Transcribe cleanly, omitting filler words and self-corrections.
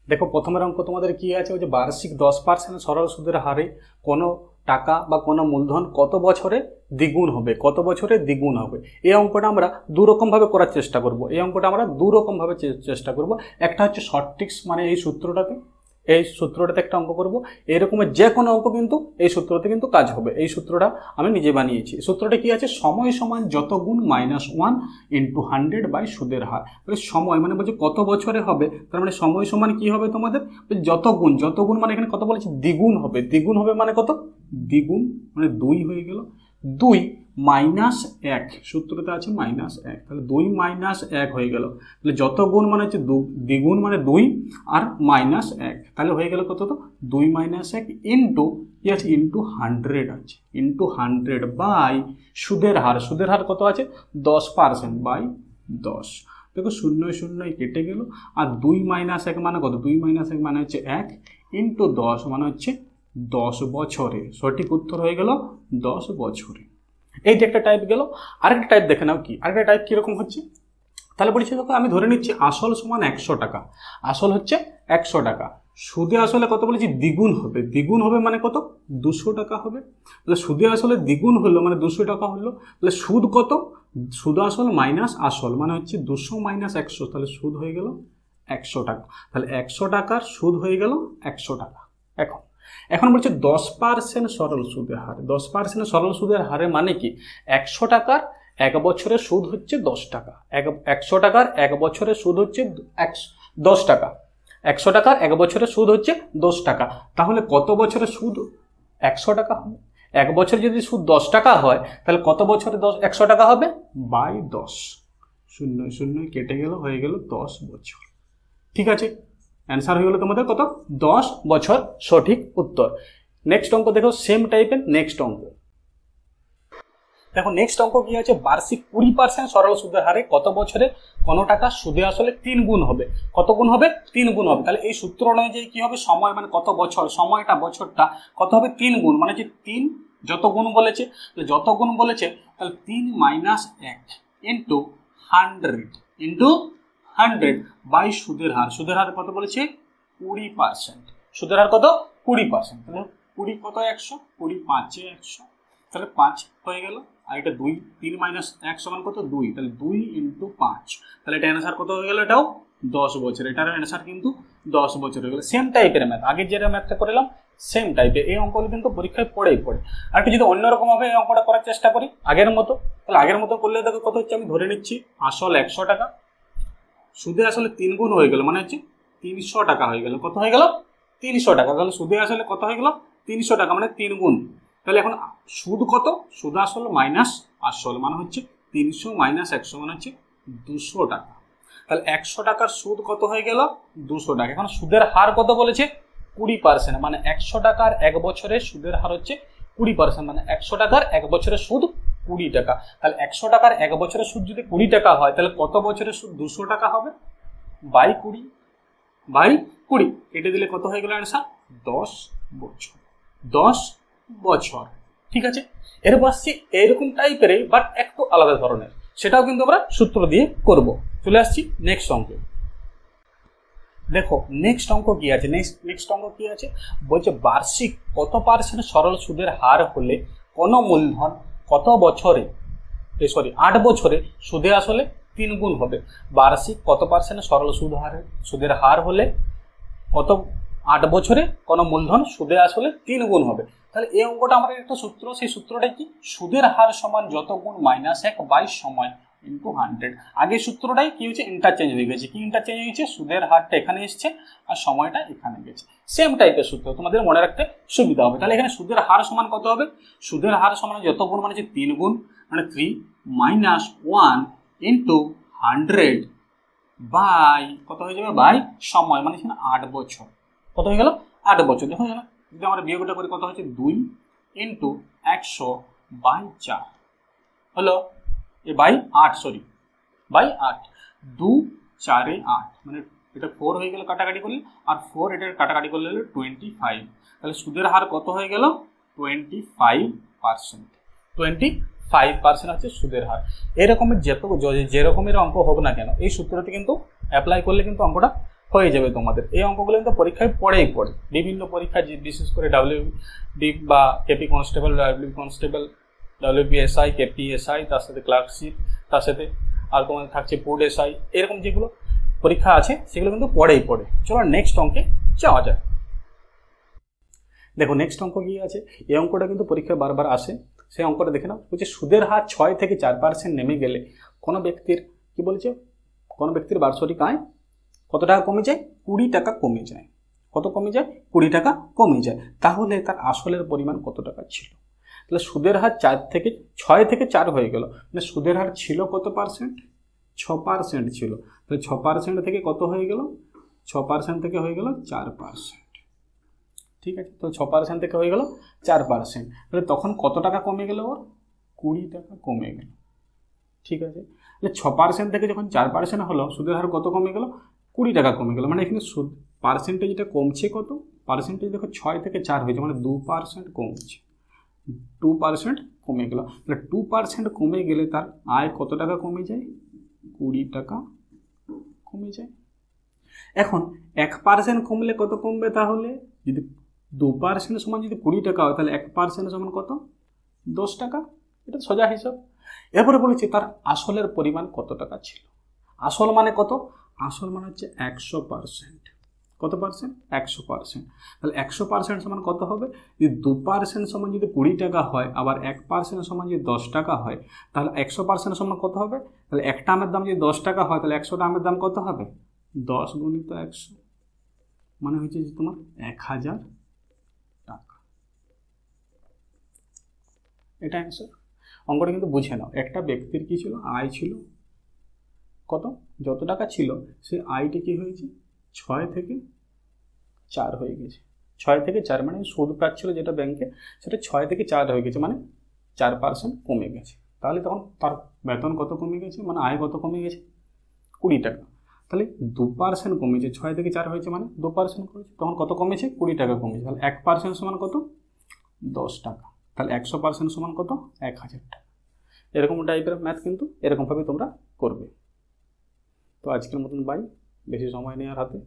দেখো প্রথমের অঙ্ক তোমাদের কি আছে, ওই যে বার্ষিক 10% সরল সুদের হারে কোনো টাকা বা কোনো মূলধন কত বছরে দ্বিগুণ হবে, কত বছরে দ্বিগুণ হবে। এই অঙ্কটা আমরা দুরকমভাবে করার চেষ্টা করব। এই অঙ্কটা আমরা দুরকমভাবে চেষ্টা করব। একটা হচ্ছে শর্ট ট্রিক্স, মানে এই সূত্রটাতে একটা অঙ্ক করব। এরকমের যে কোনো অঙ্ক কিন্তু এই সূত্রতে কিন্তু কাজ হবে। এই সূত্রটা আমি নিজে বানিয়েছি। সূত্রটা কি আছে, সময় সমান যত গুণ -1 × 100 বাই সুদের হার। তাহলে সময় মানে বলছে কত বছরে হবে, তার মানে সময় সমান কি হবে তোমাদের, যত গুণ। যত গুণ মানে এখানে কত বলেছে, দ্বিগুণ হবে। দ্বিগুণ হবে মানে কত, দ্বিগুণ মানে 2 হয়ে গেল। 2 - 1, সূত্রতে আছে -1, তাহলে 2 - 1 হয়ে গেল। তাহলে যত গুণ মানে হচ্ছে দ্বিগুণ মানে 2 আর -1, তাহলে হয়ে গেল কত, তো 2 - 1 ইন্টু কি আছে, ইন্টু 100 আছে, ইন্টু 100 বাই সুদের হার। সুদের হার কত আছে, 10% বাই 10। দেখো 0 0 কেটে গেল। আর 2 - 1 মানে কত, 2 - 1 মানে হচ্ছে 1 ইন্টু 10 মানে হচ্ছে 10 বছরে। সঠিক উত্তর হয়ে গেল 10 বছরে। এই যে একটা টাইপ গেল। আরেকটা টাইপ দেখে নাও কি, আরেকটা টাইপ কিরকম হচ্ছে। তাহলে বলছি দেখো, আমি ধরে নিচ্ছি আসল সমান 100 টাকা। আসল হচ্ছে 100 টাকা। সুদে আসলে কত বলেছি, দ্বিগুণ হবে। দ্বিগুণ হবে মানে কত, 200 টাকা হবে। তাহলে সুদে আসলে দ্বিগুণ হলো মানে 200 টাকা হলো। তাহলে সুদ কত, সুদ আসল মাইনাস আসল মানে হচ্ছে 200 - 100, তাহলে সুদ হয়ে গেল 100 টাকা। তাহলে 100 টাকার সুদ হয়ে গেল 100 টাকা। এখন বলছে 10% সরল সুদের হার। 10% সরল সুদের হারে মানে কি, 100 টাকার 1 বছরের সুদ হচ্ছে 10 টাকা। 100 টাকার 1 বছরের সুদ হচ্ছে 10 টাকা। 100 টাকার 1 বছরের সুদ হচ্ছে 10 টাকা। তাহলে কত বছরের সুদ 100 টাকা হবে। 1 বছর যদি সুদ 10 টাকা হয়, তাহলে কত বছরে 100 টাকা হবে, বাই 10। 0 0 কেটে গেল, হয়ে গেল 10 বছর। ঠিক আছে, অ্যান্সার হয়ে গেল তোমাদের কত, 10 বছর সঠিক উত্তর। নেক্সট অঙ্ক দেখো, সেম টাইপের নেক্সট অঙ্ক। দেখো নেক্সট অঙ্ক কি আছে, বার্ষিক 20% সরল সুদের হারে কত বছরে কোনো টাকা সুদে আসলে 3 গুণ হবে। কত গুণ হবে, 3 গুণ হবে। তাহলে এই সূত্র অনুযায়ী কি হবে, সময় মানে কত বছর, সময়টা বছরটা কত হবে, 3 গুণ মানে যে 3 যত গুণ বলেছে, যত গুণ বলেছে তাহলে 3 - 1 ইন্টু 100 বাই সুদের হার। সুদের হার কত বলেছে, 20%। সুদের হার কত, 20%। তাহলে 20 কত, 100, 20 5 100, তাহলে 5 হয়ে গেল। আর এটা 2, 3 - 1 সমান কত, 2, তাহলে 2 × 5, তাহলে এটা অ্যান্সার কত হয়ে গেল, এটাও 10 বছর। এটার অ্যান্সার কিন্তু 10 বছর হয়ে গেল। সেম টাইপের ম্যাথ, আগে যেটা ম্যাথটা করলাম সেম টাইপের। এই অঙ্কগুলো কিন্তু পরীক্ষায় পড়ে। আর একটু যদি অন্যরকম ভাবে এই অঙ্কটা করার চেষ্টা করি আগের মতো, তাহলে আগের মতো করলে দেখো কত হচ্ছে, আমি ধরে নিচ্ছি আসল 100 টাকা, সুদে আসলে 3 গুণ হয়ে গেল মানে হচ্ছে 300 টাকা হয়ে গেল। কত হয়ে গেল, 300 টাকা। তাহলে সুদে আসলে কত হয়ে গেল, 300 টাকা মানে 3 গুণ। তাহলে এখন সুদ কত, সুদ আসল মাইনাস আসল মানে হচ্ছে 300 - 100 মানে হচ্ছে 200 টাকা। তাহলে 100 টাকার সুদ কত হয়ে গেল, 200 টাকা। এখন সুদের হার কত বলেছে, 20%, মানে 100 টাকার 1 বছরের সুদের হার হচ্ছে 20%, মানে 100 টাকার 1 বছরের সুদ 20 টাকা। তাহলে 100 টাকার 1 বছরের সুদ যদি 20 টাকা হয়, তাহলে কত বছরের সুদ 200 টাকা হবে, বাই 20 কেটে দিলে কত হয়ে গেল অ্যান্সার, 10 বছর। 10 বছর। ঠিক আছে, এরপর আসছি এইরকম টাইপের বাট একটু আলাদা ধরনের, সেটাও কিন্তু আমরা সূত্র দিয়ে করব। চলে আসছি নেক্সট অঙ্কে। দেখো নেক্সট অঙ্ক কি আছে, নেক্সট অঙ্ক কি আছে, বলছে বার্ষিক কত % সরল সুদের হার হলে কোনো মূলধন কত বছরে, 8 বছরে সুদে আসলে 3 গুণ হবে। বার্ষিক কত % সরল সুদের হার হলে কত 8 বছরে কোনো মূলধন সুদে আসলে 3 গুণ হবে। তাহলে এই অঙ্কটা আমার একটা সূত্র, সেই সূত্রটা কি, সুদের হার সমান যত গুণ -1 বাই সময় ইন্টু 100। আগে সূত্রটাই কি হয়েছে, ইন্টারচেঞ্জ হয়ে গেছে। কি ইন্টারচেঞ্জ হয়েছে, সুদের হারটা এখানে এসছে আর সময়টা এখানে গেছে। সেম টাইপের সূত্র, তোমাদের মনে রাখতে সুবিধা হবে। তাহলে এখানে সুদের হার সমান কত হবে, সুদের হার সমান যত গুণ মানে হচ্ছে 3 গুণ, মানে 3 - 1 ইন্টু 100 বাই কত হয়ে যাবে, বাই সময় মানে এখানে 8 বছর। কত হয়ে গেল, 8 বছর। দেখুন যদি আমরা বিয়োগটা করি কত হচ্ছে, 2 ইন্টু 100 বাই 4 হলো, বাই 8, সরি বাই 8, 2 4 8, মানে এটা 4 হয়ে গেল কাটাকাটি করলে, আর 4 এটার কাটাকাটি করলে হলো 25। তাহলে সুদের হার কত হয়ে গেল, 25%। 25% হচ্ছে সুদের হার। এরকমের যে রকমের অঙ্ক হোক না কেন, এই সূত্রটি কিন্তু অ্যাপ্লাই করলে কিন্তু অঙ্কটা হয়ে যাবে তোমাদের। এই অঙ্কগুলো কিন্তু পরীক্ষায় পড়ে বিভিন্ন পরীক্ষা, বিশেষ করে ডাব্লিউডি বা কেপি কনস্টেবল, ডাব্লিউপিএসআই, কেপিএসআই, তার সাথে ক্লার্কশিপ, তার সাথে আর তোমাদের থাকছে ফুড এসআই, এরকম যেগুলো পরীক্ষা আছে সেগুলো কিন্তু পড়ে। চলো নেক্সট অঙ্কে যাওয়া যায়। দেখো নেক্সট অঙ্ক কি আছে, এই অঙ্কটা কিন্তু পরীক্ষায় বারবার আসে। সেই অঙ্কটা দেখে নাও। বলছে সুদের হার 6 থেকে 4% নেমে গেলে কোনো ব্যক্তির কি বলেছে, কোনো ব্যক্তির বার্ষিক আয় কত টাকা কমে যায়? 20 টাকা কমে যায়। কত কমে যায়? 20 টাকা কমে যায়। তাহলে তার আসলের পরিমাণ কত টাকা ছিল? তাহলে সুদের হার 6 থেকে 4 হয়ে গেল, মানে সুদের হার ছিল কত পার্সেন্ট? 6% ছিল। তাহলে 6% থেকে কত হয়ে গেল? 6% থেকে হয়ে গেল 4%। ঠিক আছে, তো 6% থেকে হয়ে গেল 4%। তাহলে তখন কত টাকা কমে গেল? ওর 20 টাকা কমে গেল। ঠিক আছে, তাহলে 6% থেকে যখন 4% হলো, সুদের হার কত কমে গেল? 20 টাকা কমে গেল। মানে এখানে সুদ পার্সেন্টেজটা কমছে কত? পার্সেন্টেজ দেখো 6 থেকে 4 হয়েছে, মানে 2% কমছে। 2% কমে গেল। তাহলে 2% কমে গেলে তার আয় কত টাকা কমে যায়? 20 টাকা কমে যায়। এখন 1% কমলে কত কমবে? তাহলে যদি 2% সমান যদি 20 টাকা হয়, তাহলে 1% সমান কত? 10 টাকা। এটা সোজা হিসাব। এরপরে বলেছি তার আসলের পরিমাণ কত টাকা ছিল। আসল মানে কত? আসল মানে হচ্ছে 100%। কত পার্সেন্ট? 100%। তাহলে 100% সমান কত হবে? যদি 2% সমান যদি 20 টাকা হয়, আবার 1% সমান যদি 10 টাকা হয়, তাহলে 100% সমান কত হবে? তাহলে একটা আমের দাম যদি 10 টাকা হয়, তাহলে 100টা আমের দাম কত হবে? 10 গুণিত 100, মানে হচ্ছে যে তোমার 1000 টাকা। এটা অ্যান্সার। অঙ্কটা কিন্তু বুঝে নাও। একটা ব্যক্তির কি ছিল? আয় ছিল কত? যত টাকা ছিল সেই আয়টি কি হয়েছে? 6 থেকে 4 হয়ে গেছে। 6 থেকে 4 মানে সুদ পাচ্ছিল যেটা ব্যাংকে, সেটা 6 থেকে 4 হয়ে গেছে, মানে 4% কমে গেছে। তাহলে তখন তার বেতন কত কমে গেছে, মানে আয় কত কমে গেছে? 20 টাকা। তাহলে 2% কমেছে, 6 থেকে 4 হয়েছে মানে 2% কমেছে, তখন কত কমেছে? 20 টাকা কমেছে। তাহলে 1% সমান কত? 10 টাকা। তাহলে 100% সমান কত? 1000 টাকা। এরকম টাইপের ম্যাথ কিন্তু এরকমভাবে তোমরা করবে। তো আজকের মতন বাই, বেশি সময় নেই আর হাতে।